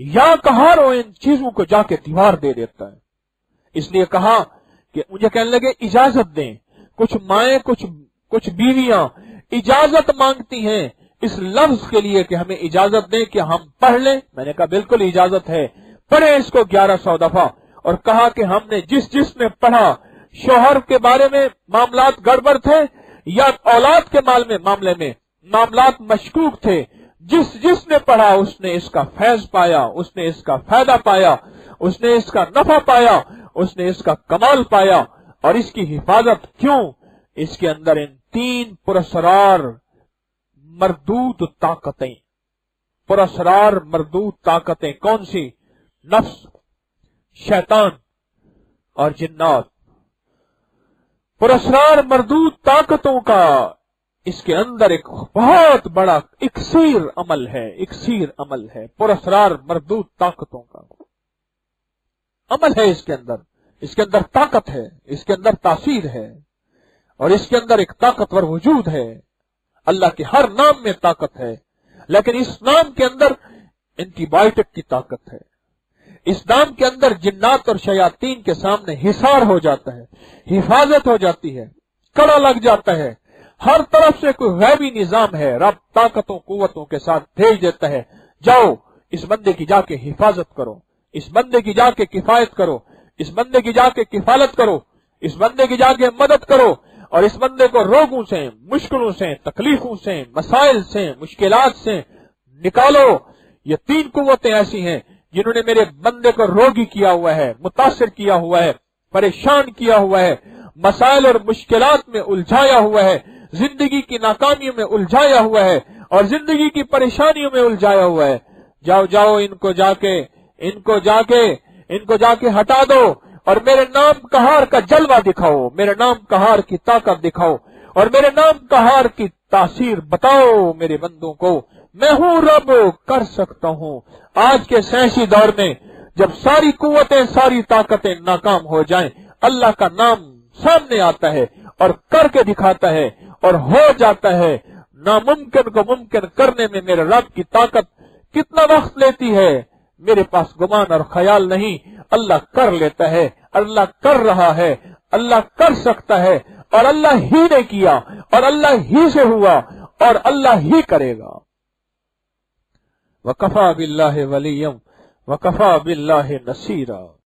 या कहार वो इन चीजों को जाके दीवार दे देता है। इसलिए कहा कि मुझे कहने लगे इजाजत दें। कुछ माएं कुछ बीवियां इजाजत मांगती हैं इस लफ्ज के लिए कि हमें इजाजत दें कि हम पढ़ लें। मैंने कहा बिल्कुल इजाजत है, पढ़े इसको 1100 दफा। और कहा कि हमने जिसने पढ़ा, शोहर के बारे में मामलात गड़बड़ थे या औलाद के मामले में मामलात मशकूक थे, जिसने पढ़ा उसने इसका फैज पाया, उसने इसका फायदा पाया, उसने इसका नफा पाया, उसने इसका कमाल पाया। और इसकी हिफाजत क्यों? इसके अंदर इन 3 पुरस्कार मरदूद ताकतें, पुरस्कार मरदूद ताकतें कौन सी? नफ्स, शैतान और जिन्नात। पुरस्कार मरदूद ताकतों का इसके अंदर एक बहुत बड़ा इक्सीर अमल है, पुरस्कार मरदूद ताकतों का अमल है। इसके अंदर ताकत है, इसके अंदर तासीर है, और इसके अंदर एक ताकतवर वजूद है। अल्लाह के हर नाम में ताकत है, लेकिन इस नाम के अंदर एंटीबायोटिक की ताकत है। इस नाम के अंदर जिन्नात और शयातीन के सामने हिसार हो जाता है, हिफाजत हो जाती है, कड़ा लग जाता है। हर तरफ से कोई गैबी निजाम है, रब ताकतों कुव्वतों के साथ भेज देता है, जाओ इस बंदे की जाके हिफाजत करो, इस बंदे की जाके किफायत करो, इस बंदे की जाके किफालत करो, इस बंदे की जाके मदद करो, और इस बंदे को रोगों से, मुश्किलों से, तकलीफों से, मसाइल से, मुश्किलात से निकालो। ये 3 कुव्वतें ऐसी हैं जिन्होंने मेरे बंदे को रोगी किया हुआ है, मुतासिर किया हुआ है, परेशान किया हुआ है, मसाइल और मुश्किलात में उलझाया हुआ है, जिंदगी की नाकामियों में उलझाया हुआ है, और जिंदगी की परेशानियों में उलझाया हुआ है। जाओ इनको जाके हटा दो, और मेरे नाम कहार का जलवा दिखाओ, मेरे नाम कहार की ताकत दिखाओ, और मेरे नाम कहार की तासीर बताओ मेरे बंदों को। मैं हूं रब, कर सकता हूं। आज के सैंसी दौर में जब सारी कुव्वतें, सारी ताकतें नाकाम हो जाएं, अल्लाह का नाम सामने आता है और करके दिखाता है और हो जाता है। नामुमकिन को मुमकिन करने में मेरे रब की ताकत कितना वक्त लेती है, मेरे पास गुमान और ख्याल नहीं। अल्लाह कर लेता है, अल्लाह कर रहा है, अल्लाह कर सकता है, और अल्लाह ही ने किया, और अल्लाह ही से हुआ, और अल्लाह ही करेगा। वकफा बिल्लाहि वलिय्यम वकफा बिल्लाहि नसीरा।